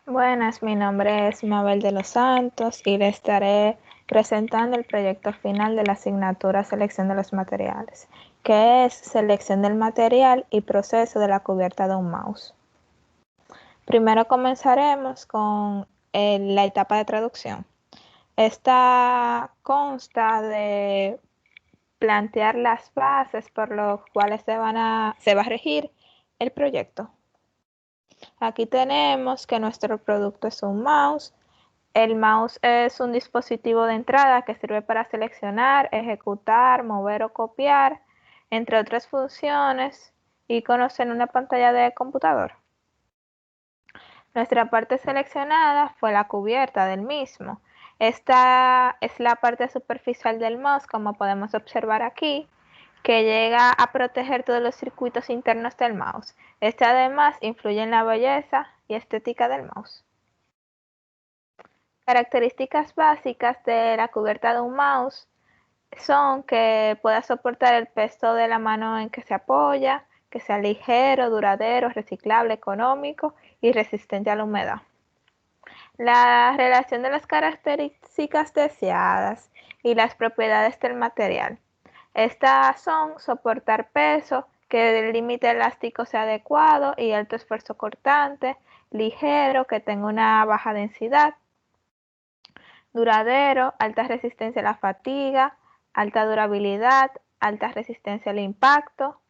Buenas, mi nombre es Mabel de los Santos y le estaré presentando el proyecto final de la asignatura Selección de los materiales, que es selección del material y proceso de la cubierta de un mouse. Primero comenzaremos con la etapa de traducción. Esta consta de plantear las bases por las cuales se va a regir el proyecto. Aquí tenemos que nuestro producto es un mouse. El mouse es un dispositivo de entrada que sirve para seleccionar, ejecutar, mover o copiar, entre otras funciones, iconos en una pantalla de computador. Nuestra parte seleccionada fue la cubierta del mismo. Esta es la parte superficial del mouse, como podemos observar aquí, que llega a proteger todos los circuitos internos del mouse. Este además influye en la belleza y estética del mouse. Características básicas de la cubierta de un mouse son que pueda soportar el peso de la mano en que se apoya, que sea ligero, duradero, reciclable, económico y resistente a la humedad. La relación de las características deseadas y las propiedades del material. Estas son soportar peso, que el límite elástico sea adecuado y alto esfuerzo cortante, ligero, que tenga una baja densidad, duradero, alta resistencia a la fatiga, alta durabilidad, alta resistencia al impacto,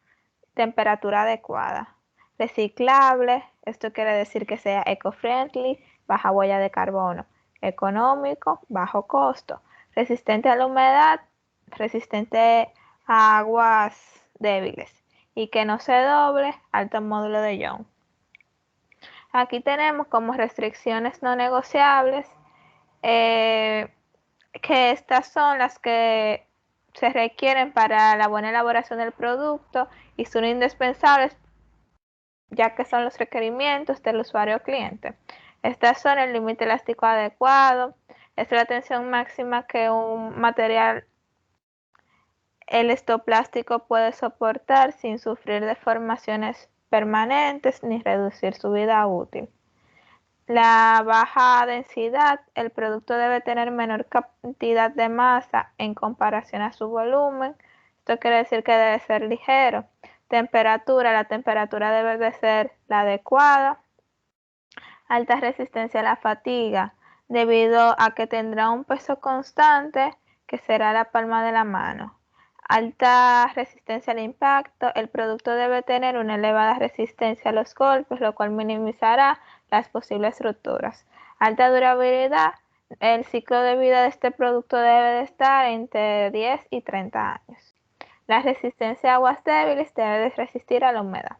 temperatura adecuada. Reciclable, esto quiere decir que sea eco-friendly, baja huella de carbono, económico, bajo costo, resistente a la humedad, resistente a aguas débiles y que no se doble, alto módulo de Young. Aquí tenemos como restricciones no negociables que estas son las que se requieren para la buena elaboración del producto y son indispensables ya que son los requerimientos del usuario o cliente. Estas son el límite elástico adecuado, es la tensión máxima que un material elastoplástico puede soportar sin sufrir deformaciones permanentes ni reducir su vida útil. La baja densidad, el producto debe tener menor cantidad de masa en comparación a su volumen. Esto quiere decir que debe ser ligero. Temperatura, la temperatura debe de ser la adecuada. Alta resistencia a la fatiga, debido a que tendrá un peso constante que será la palma de la mano. Alta resistencia al impacto, el producto debe tener una elevada resistencia a los golpes, lo cual minimizará las posibles rupturas. Alta durabilidad, el ciclo de vida de este producto debe de estar entre 10 y 30 años. La resistencia a aguas débiles debe de resistir a la humedad.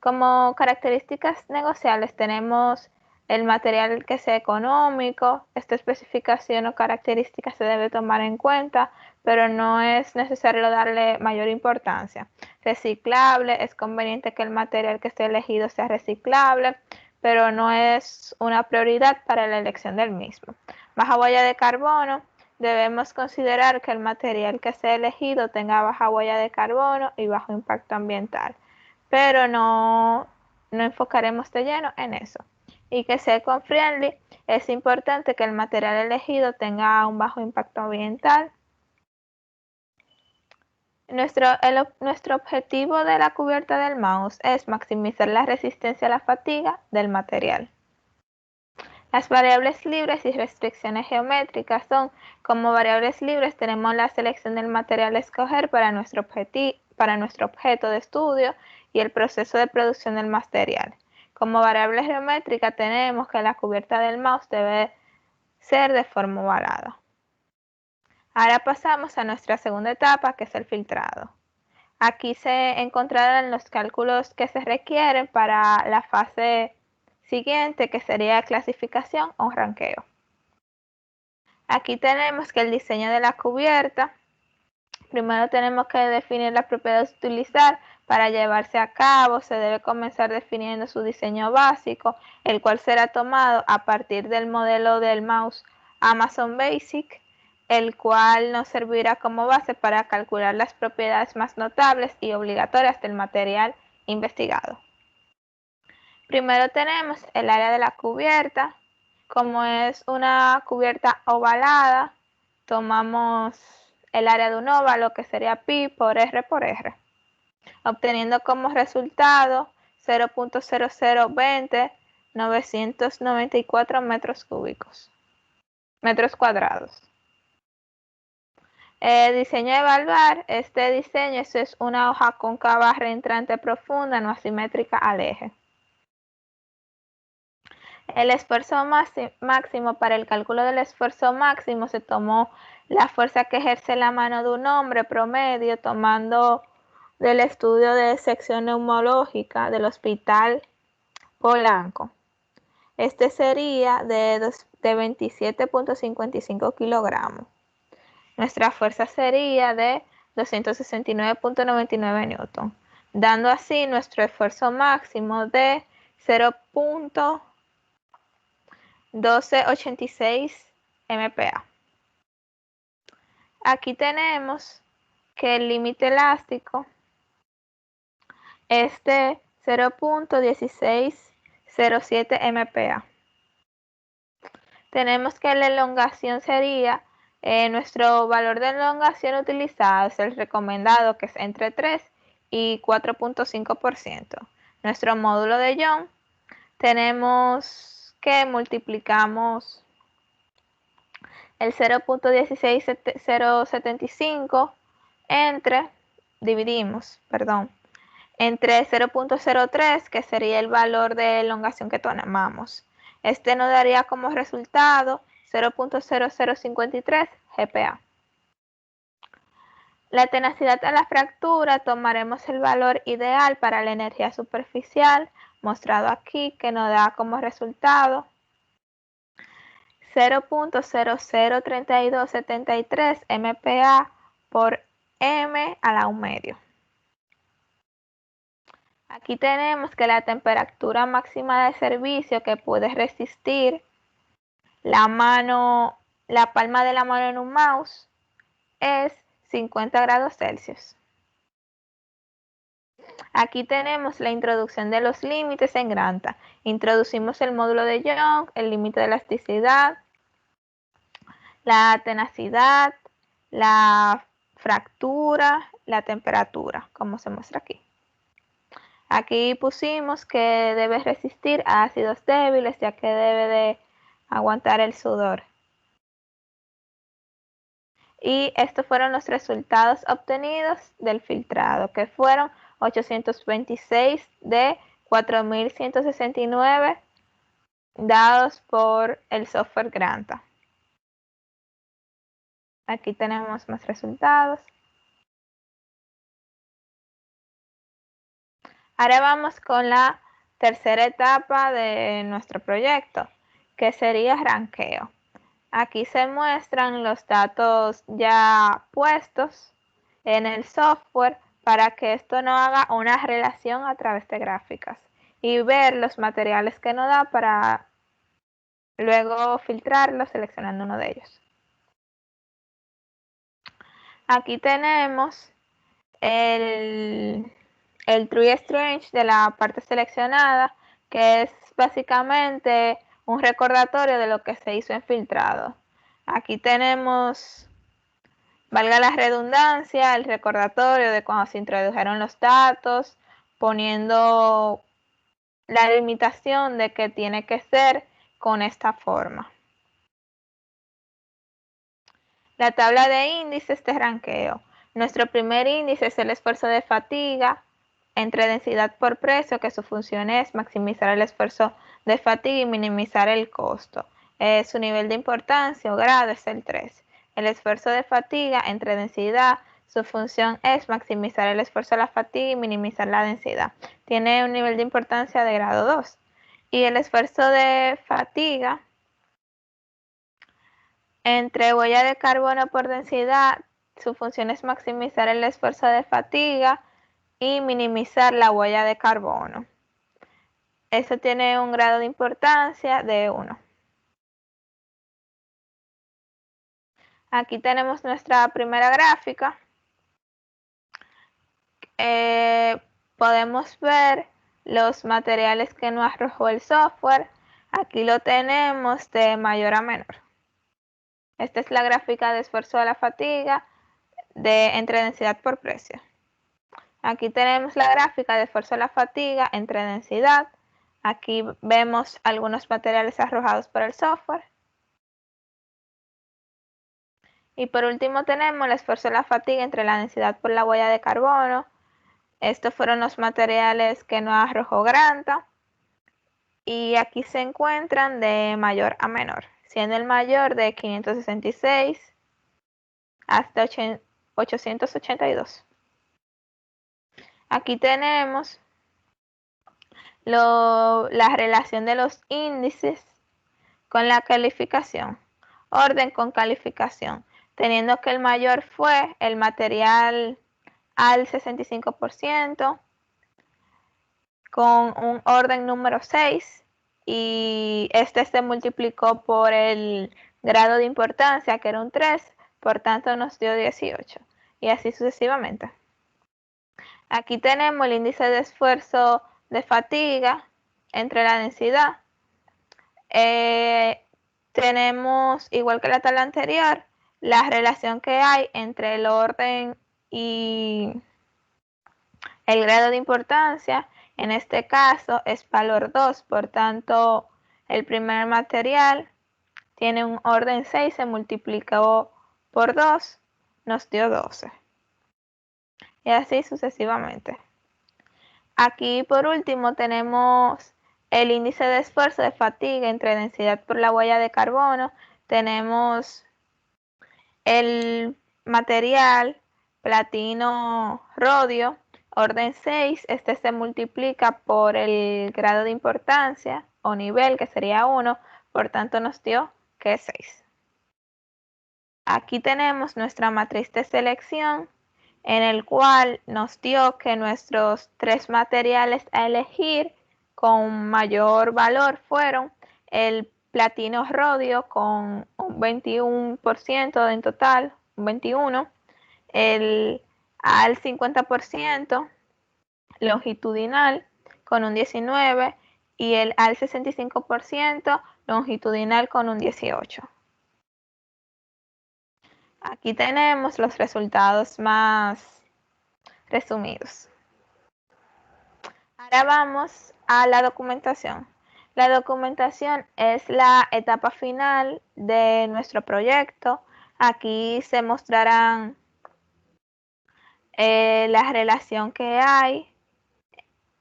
Como características negociables tenemos el material que sea económico. Esta especificación o característica se debe tomar en cuenta, pero no es necesario darle mayor importancia. Reciclable, es conveniente que el material que esté elegido sea reciclable, pero no es una prioridad para la elección del mismo. Baja huella de carbono, debemos considerar que el material que sea elegido tenga baja huella de carbono y bajo impacto ambiental, pero no enfocaremos de lleno en eso. Y que sea eco-friendly, es importante que el material elegido tenga un bajo impacto ambiental. Nuestro objetivo de la cubierta del mouse es maximizar la resistencia a la fatiga del material. Las variables libres y restricciones geométricas son, como variables libres tenemos la selección del material a escoger para nuestro objeto de estudio y el proceso de producción del material. Como variable geométrica tenemos que la cubierta del mouse debe ser de forma ovalada. Ahora pasamos a nuestra segunda etapa, que es el filtrado. Aquí se encontrarán los cálculos que se requieren para la fase siguiente, que sería clasificación o ranqueo. Aquí tenemos que el diseño de la cubierta. Primero tenemos que definir las propiedades a utilizar para llevarse a cabo. Se debe comenzar definiendo su diseño básico, el cual será tomado a partir del modelo del mouse Amazon Basic, el cual nos servirá como base para calcular las propiedades más notables y obligatorias del material investigado. Primero tenemos el área de la cubierta. Como es una cubierta ovalada, tomamos el área de un óvalo, que sería pi por r, obteniendo como resultado 0.0020 994 metros cuadrados. Diseño a evaluar. Este diseño, eso es una hoja cóncava reentrante profunda no asimétrica al eje. El esfuerzo máximo. Para el cálculo del esfuerzo máximo se tomó la fuerza que ejerce la mano de un hombre promedio, tomando del estudio de sección neumológica del Hospital Polanco. Este sería de 27.55 kilogramos. Nuestra fuerza sería de 269.99 newton, dando así nuestro esfuerzo máximo de 0.1286 MPa. Aquí tenemos que el límite elástico es de 0.1607 MPa. Tenemos que la elongación sería, nuestro valor de elongación utilizado es el recomendado, que es entre 3 y 4.5%. Nuestro módulo de Young, tenemos que multiplicamos el 0.16075 dividimos entre 0.03, que sería el valor de elongación que tomamos. Este nos daría como resultado 0.0053 GPa. La tenacidad a la fractura, tomaremos el valor ideal para la energía superficial, mostrado aquí, que nos da como resultado 0.003273 MPa por m a la 1 medio. Aquí tenemos que la temperatura máxima de servicio que puede resistir la palma de la mano en un mouse es 50 grados Celsius. Aquí tenemos la introducción de los límites en Granta. Introducimos el módulo de Young, el límite de elasticidad, la tenacidad, la fractura, la temperatura, como se muestra aquí. Aquí pusimos que debe resistir a ácidos débiles, ya que debe de aguantar el sudor. Y estos fueron los resultados obtenidos del filtrado, que fueron 826 de 4169 dados por el software Granta. Aquí tenemos más resultados. Ahora vamos con la tercera etapa de nuestro proyecto, que sería ranqueo. Aquí se muestran los datos ya puestos en el software para que esto no haga una relación a través de gráficas y ver los materiales que nos da para luego filtrarlos seleccionando uno de ellos. Aquí tenemos el tree strange de la parte seleccionada, que es básicamente un recordatorio de lo que se hizo en filtrado. Aquí tenemos, valga la redundancia, el recordatorio de cuando se introdujeron los datos, poniendo la limitación de que tiene que ser con esta forma. La tabla de índices de ranqueo. Nuestro primer índice es el esfuerzo de fatiga entre densidad por precio, que su función es maximizar el esfuerzo de fatiga y minimizar el costo. Su nivel de importancia o grado es el 3. El esfuerzo de fatiga entre densidad, su función es maximizar el esfuerzo de la fatiga y minimizar la densidad. Tiene un nivel de importancia de grado 2. Y el esfuerzo de fatiga entre huella de carbono por densidad, su función es maximizar el esfuerzo de fatiga y minimizar la huella de carbono. Eso tiene un grado de importancia de 1. Aquí tenemos nuestra primera gráfica. Podemos ver los materiales que nos arrojó el software. Aquí lo tenemos de mayor a menor. Esta es la gráfica de esfuerzo de la fatiga entre densidad por precio. Aquí tenemos la gráfica de esfuerzo de la fatiga entre densidad. Aquí vemos algunos materiales arrojados por el software. Y por último tenemos el esfuerzo de la fatiga entre la densidad por la huella de carbono. Estos fueron los materiales que nos arrojó Granta. Y aquí se encuentran de mayor a menor, siendo el mayor de 566 hasta 882. Aquí tenemos la relación de los índices con la calificación, orden con calificación, teniendo que el mayor fue el material al 65%, con un orden número 6, y este se multiplicó por el grado de importancia, que era un 3, por tanto nos dio 18, y así sucesivamente. Aquí tenemos el índice de esfuerzo de fatiga entre la densidad. Tenemos, igual que la tabla anterior, la relación que hay entre el orden y el grado de importancia. En este caso es valor 2, por tanto el primer material tiene un orden 6, se multiplicó por 2, nos dio 12. Y así sucesivamente. Aquí por último tenemos el índice de esfuerzo de fatiga entre densidad por la huella de carbono. Tenemos el material platino-rodio, orden 6. Este se multiplica por el grado de importancia o nivel, que sería 1, por tanto nos dio que es 6. Aquí tenemos nuestra matriz de selección, en el cual nos dio que nuestros 3 materiales a elegir con mayor valor fueron el platino rodio con un 21% en total, un 21%, el al 50% longitudinal con un 19% y el al 65% longitudinal con un 18%. Aquí tenemos los resultados más resumidos. Ahora vamos a la documentación. La documentación es la etapa final de nuestro proyecto. Aquí se mostrarán la relación que hay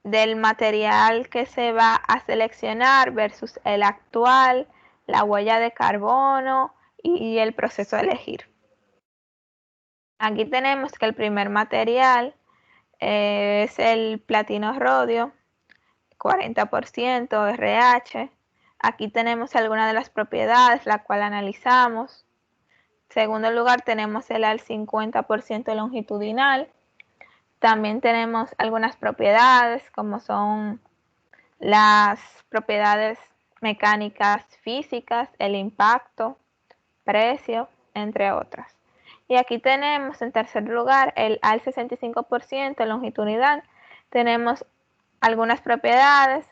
del material que se va a seleccionar versus el actual, la huella de carbono y el proceso a elegir. Aquí tenemos que el primer material es el platino rodio, 40% RH. Aquí tenemos algunas de las propiedades, la cual analizamos. En segundo lugar tenemos el al 50% longitudinal. También tenemos algunas propiedades como son las propiedades mecánicas físicas, el impacto, precio, entre otras. Y aquí tenemos en tercer lugar el al 65% longitudinal. Tenemos algunas propiedades,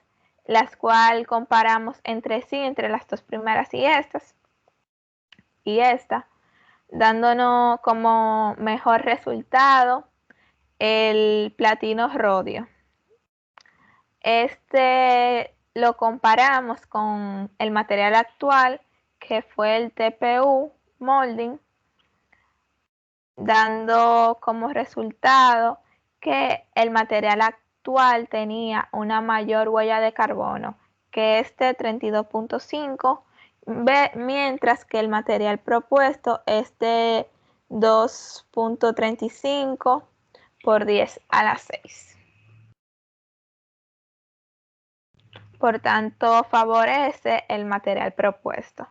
las cuales comparamos entre sí, entre las dos primeras y esta, dándonos como mejor resultado el platino rodio. Este lo comparamos con el material actual, que fue el TPU molding, dando como resultado que el material actual tenía una mayor huella de carbono que este 32.5, mientras que el material propuesto es de 2.35 por 10 a la 6. Por tanto, favorece el material propuesto.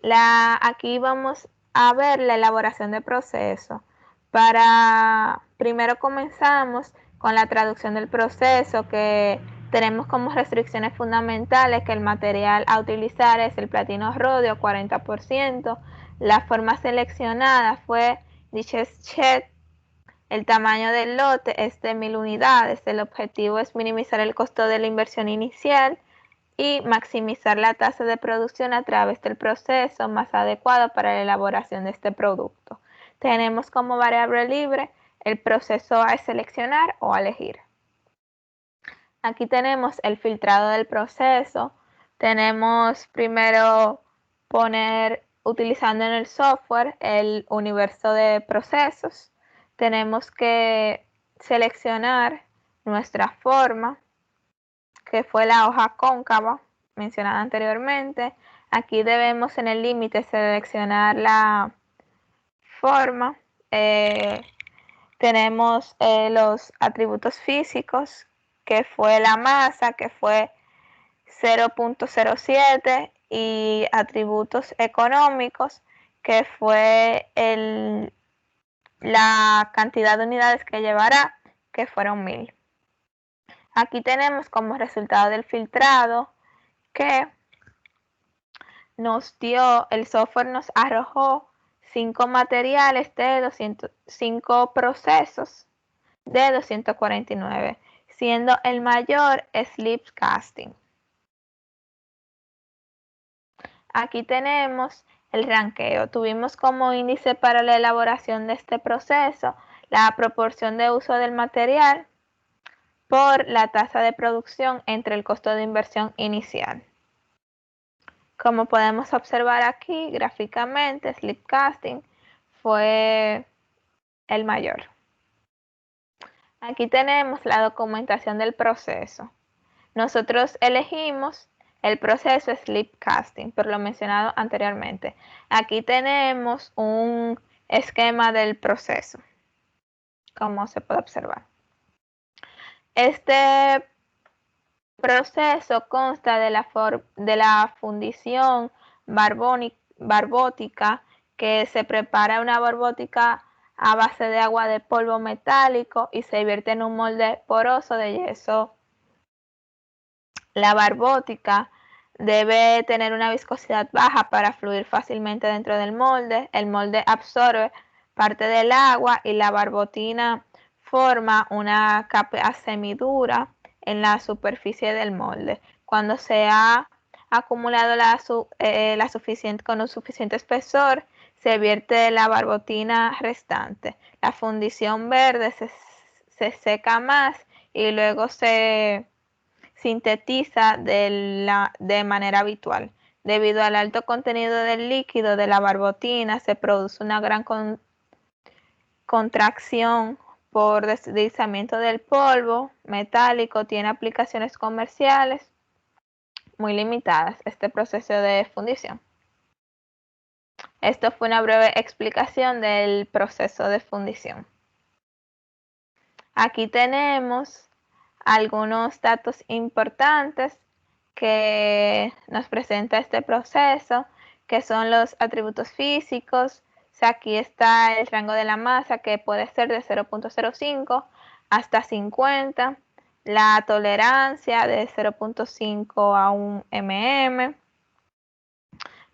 Aquí vamos a ver la elaboración de proceso. Primero comenzamos con la traducción del proceso, que tenemos como restricciones fundamentales que el material a utilizar es el platino rodio, 40%. La forma seleccionada fue Dichschet El tamaño del lote es de 1000 unidades. El objetivo es minimizar el costo de la inversión inicial y maximizar la tasa de producción a través del proceso más adecuado para la elaboración de este producto. Tenemos como variable libre el proceso a seleccionar o a elegir. Aquí tenemos el filtrado del proceso. Tenemos primero poner, utilizando en el software, el universo de procesos. Tenemos que seleccionar nuestra forma, que fue la hoja cóncava mencionada anteriormente. Aquí debemos en el límite seleccionar la forma. Tenemos los atributos físicos, que fue la masa, que fue 0.07, y atributos económicos, que fue la cantidad de unidades que llevará, que fueron 1000. Aquí tenemos como resultado del filtrado que el software nos arrojó 5 materiales de 5 procesos de 249, siendo el mayor slip casting. Aquí tenemos el ranqueo. Tuvimos como índice para la elaboración de este proceso la proporción de uso del material por la tasa de producción entre el costo de inversión inicial. Como podemos observar aquí gráficamente, slip casting fue el mayor. Aquí tenemos la documentación del proceso. Nosotros elegimos el proceso slip casting, por lo mencionado anteriormente. Aquí tenemos un esquema del proceso, como se puede observar. Este proceso consta de la fundición barbótica, que se prepara una barbótica a base de agua de polvo metálico y se vierte en un molde poroso de yeso. La barbótica debe tener una viscosidad baja para fluir fácilmente dentro del molde. El molde absorbe parte del agua y la barbotina forma una capa semidura en la superficie del molde. Cuando se ha acumulado con un suficiente espesor, se vierte la barbotina restante. La fundición verde se seca más y luego se sintetiza de manera habitual. Debido al alto contenido del líquido de la barbotina, se produce una gran contracción por deslizamiento del polvo metálico. Tiene aplicaciones comerciales muy limitadas este proceso de fundición. Esto fue una breve explicación del proceso de fundición. Aquí tenemos algunos datos importantes que nos presenta este proceso, que son los atributos físicos. O sea, aquí está el rango de la masa, que puede ser de 0.05 hasta 50, la tolerancia de 0.5 a 1 mm,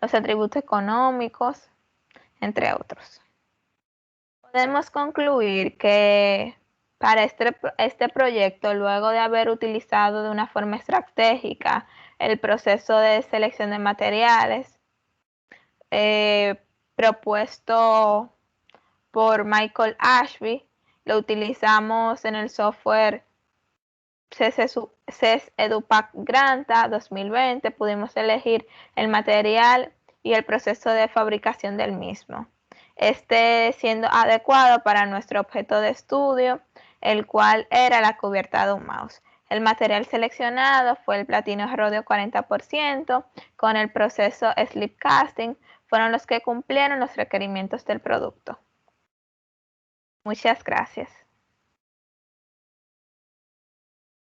los atributos económicos, entre otros. Podemos concluir que para este proyecto, luego de haber utilizado de una forma estratégica el proceso de selección de materiales propuesto por Michael Ashby, lo utilizamos en el software CES EduPack Granta 2020. Pudimos elegir el material y el proceso de fabricación del mismo, siendo adecuado para nuestro objeto de estudio, el cual era la cubierta de un mouse. El material seleccionado fue el platino rodio 40%, con el proceso slip casting. Fueron los que cumplieron los requerimientos del producto. Muchas gracias.